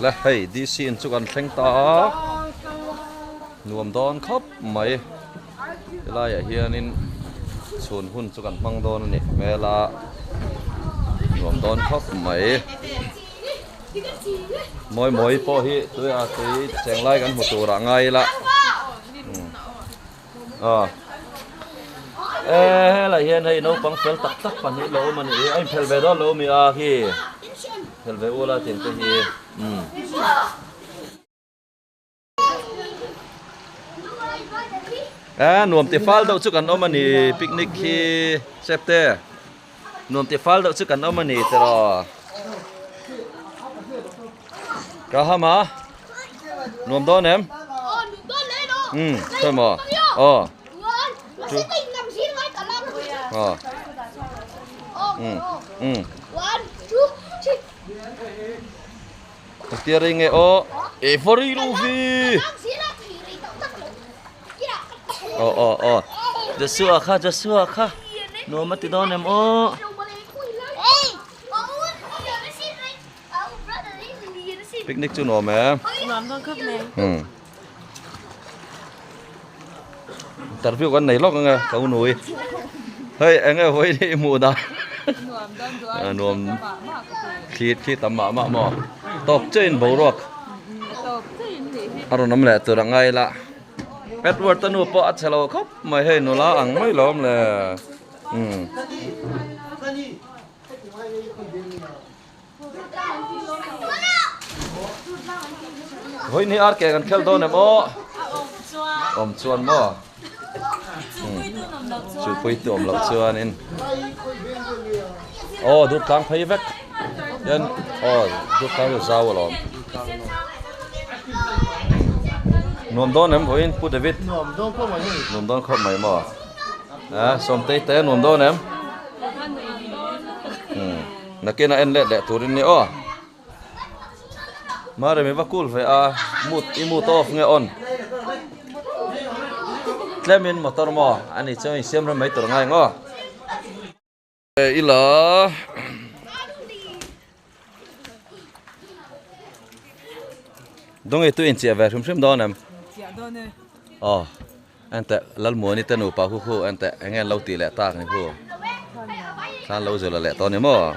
และให้ดีซีนสุกันเพ่งตาหน่วมดอนครับไหมเวลาอย่าเฮียนินส่วนหุ่นสุกันมังดอนนี่เวลาหน่วมดอนครับไหมมอยพอฮีตัวอาตีแจงไล่กันหมดตัวร่างไงละละเฮียนให้น้องฟังเฟลตักปันนี้โลมันนี่ไอ้เฟลเบดอลโลมีอาฮีเฟลเบโอลาเต็มตัวฮีหน่วมติฟัลเดาสุกันเอามันนี่ปิกนิกฮีเซปเต้หน่วมติฟัลเดาสุกันเอามันนี่ตลอดกะฮะมาหน่วมดอนเอ็มใช่ไหมTiring Every Luffy. Just no mati don em Picnic chu no em. Interview con này lóc nghe, cậu nuôi. Hey, anh ơi, hồi đi mùa đó. Nuông khi tầm mạ mò tộc trên bầu ruột aro nắm lẹ từ đằng ngay là Edward tanu po at hello khóc mày hay nó lá ăn mấy lắm là hồi ní ar kẻ gần khel đâu nè mo chuan mo chú quay tụm lộc chuan in đút tang thấy vết nhân đút tang được sao rồi nôm đón em với Phu David nôm đón không mày mà xóm tây nôm đón em nãy kia na em lẹ lẹ tụi đi nữa mà rồi mình bắt cool phải mút to nghe on Clement motor mo anh chơi xem rồi mấy tụi ngay ngó ila dong itu inci ver sim don em ante lal mo ni tanu pa khu ante angen lau ti le tak ni khu san lau zo la le to ni mo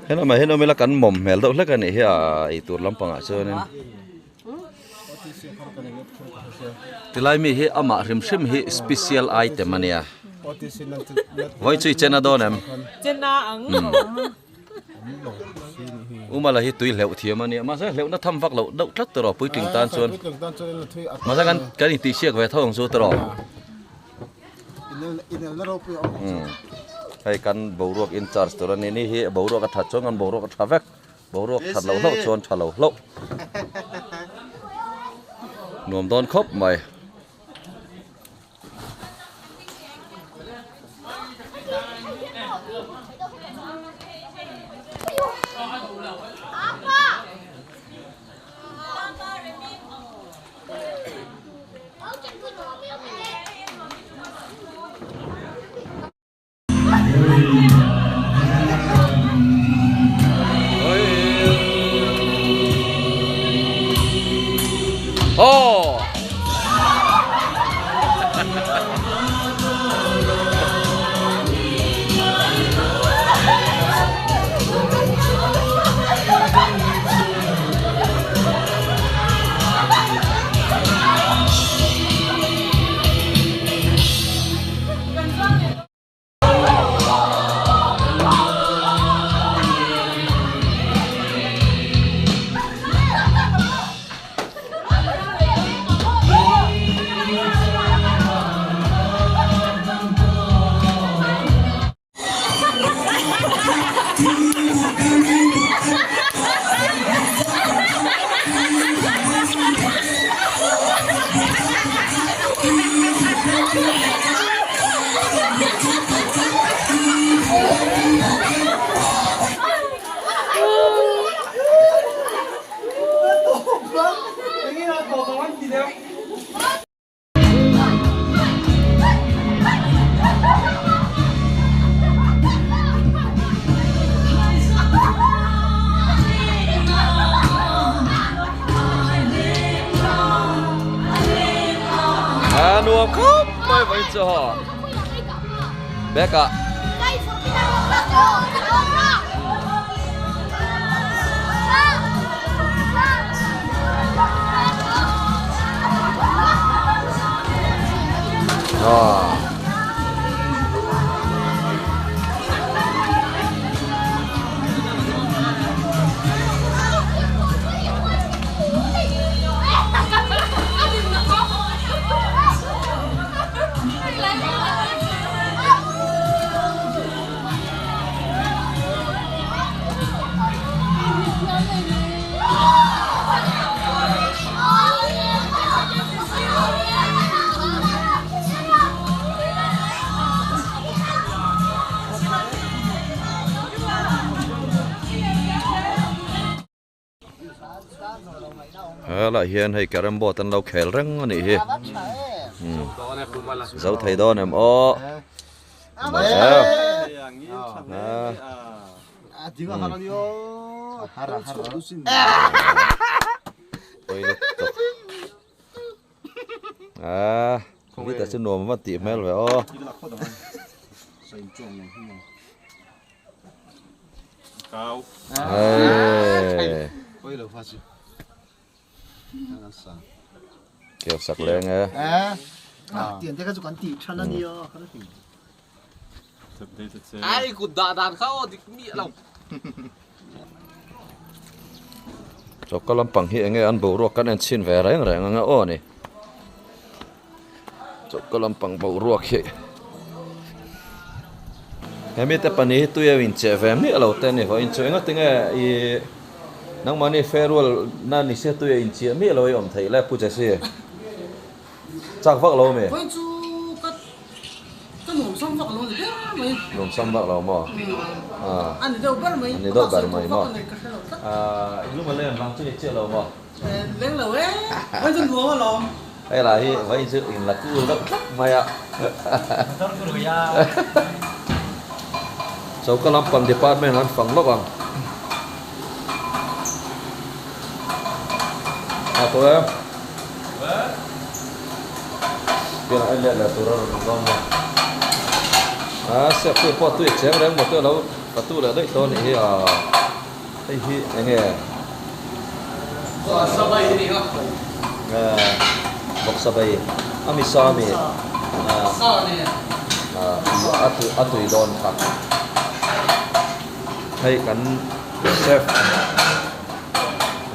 heno me la kan mom mel do la kan ni ha I tur lampang a chon en tilai mi hi ama rim hi special item ania voi chui chena don em chena ang umala hi tui leu thiam ania ma sa leu na tham vak lo dau tlat tro pui ting tan chuan ma sa kan ti siak ve thong chu tro hay kan boruak in charge tro ni hi boruak a that chong an boruak a thavek boruak that lo lo chuan thalo lo nuam don khop mai lâu khóc mai vậy cho bé cả lại hiện hay carom board tan lâu khel răng này hi dấu thầy đó em ô mà sao không biết tại sao nổ mà tiệm mel vậy ô cao kiểu sặc lên nghe tiền cái còn tỷ chân anh yêu ai cũng đàn khao thì mía lòng cho các làm bằng hiện nghe ăn bầu ruột các anh xin về đấy rồi nghe ô này cho các làm bằng bầu ruột hiện em biết tại này tôi em chơi về mi lâu tên này phải chơi ngay tiếng ấy nang mani farewell na ni se tôi em chơi mi lâu em thấy lại phụ trách gì chắc vác lâu mi nôm xăm vác lâu mà anh đi đâu bắt mấy anh đi đâu bắt mấy mà lúc mà lên làm chơi lâu mà lên lâu ấy mấy dân thua mà lâu hay là hi vậy chứ là cứ rất mày ạ sau cái làm bằng department hắn phẳng lắm bằng tôi em bây giờ anh lại là tôi ra rồi ngon mà sẽ tôi qua tôi chém đấy một tôi lâu và tôi là đấy tôi này đây hi anh nghe bọc sa bay ami sami atu idon khak hay kan chef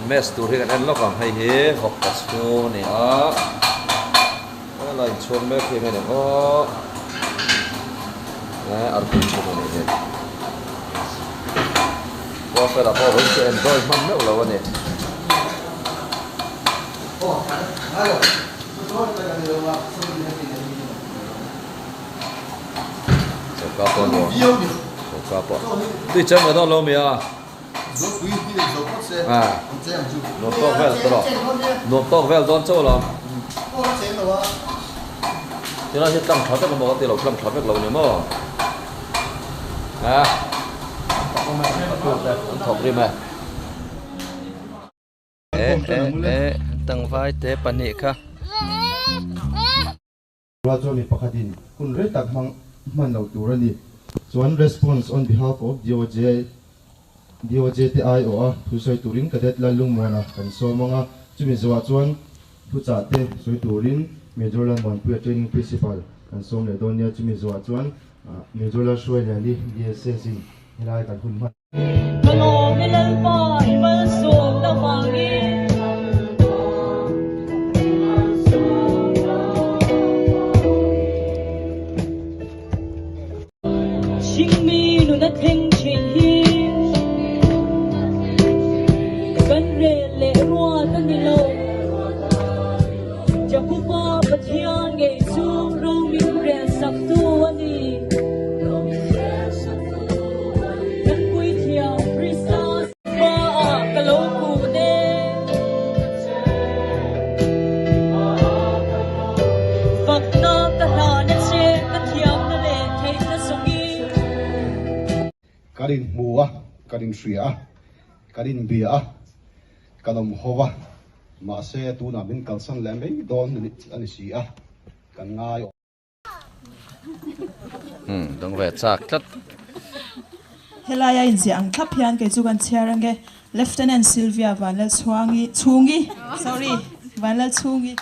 mess tu he kan lo kam hay he hok kasu ni la chon me ke ne o ar tu chon ni he ko fa la ko ho enjoy man me lo ne Sokapo lo. Sokapo. Tuy chăm ở đó lâu mày à? Nộp tóc vel đó. Nộp tóc vel đón châu lắm. Thế là hiện cầm tháo chắc là một cái lẩu cầm tháo việc lẩu nhiều mà. Thọc đi mày. Tăng vai tế pan nị kha. Rajoni pakhatin kun re tak man lo turani chuan response on behalf of DOJTIO thu soi turin kadet la lungmona kan somanga chumi zawa chuan thu cha te soi turin Majorla Monpui training principal kan som le donia chumi zawa chuan Majorla Shwele li DSS hilai kan hun man Kalau milal pai masuk lawangi Chính mi nu đã thành chuyện Gần rê lệ roa tân đi lâu Chẳng khu qua bật hiên nghệ xuống rô mình rè sạc tu anh đi Nâng quý thiào risa ba cả lâu cụ nê Phật nó cả hà nét xe cả thiào nó lệ thấy nó sống nghi karin mua karin shria karin bia kalom hova ma se tu na bin kalsan lembe don ni ani sia kan ngai dong ve chak chat helaya in ziang thap hian ke chu kan chiarange Lieutenant Sylvia Vanlal chungi sorry Vanlal chungi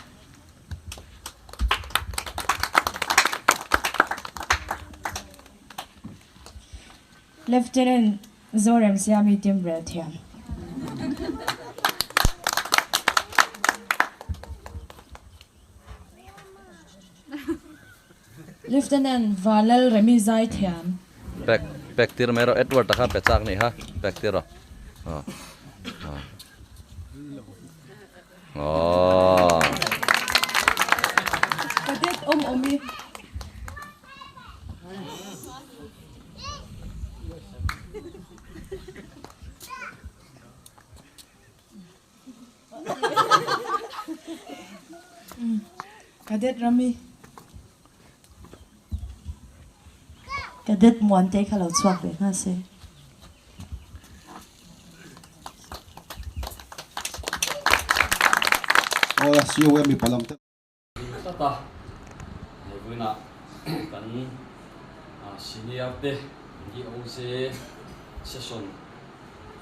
Lieutenant Zorem Siami Timbrethiam. Lieutenant Valal Remizai Thiam. back tir mero Edward ta kha pechak ni ha back tir ro oh Cadet Omi Cadet Rami Cadet Monte kalau chuak le na se. ola siu mi palam ta ta ne buina kan senior te di OC session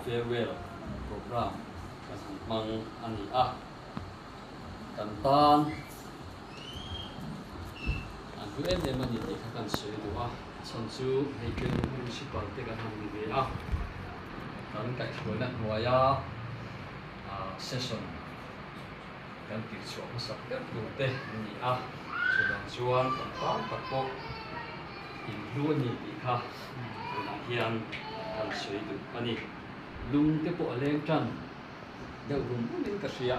farewell program kan mang ani kan tan an tu em em ni ti kan sui du chon chu hei ken municipal te kan ham ni ve kan kai choi na noya session kan ti chu ko sak te du te ni chuan chuan kan tam tak ko in lu ni ti kha na hian kan sui du ani lung te po aleng tran deuh rum nin ka sia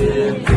Yeah.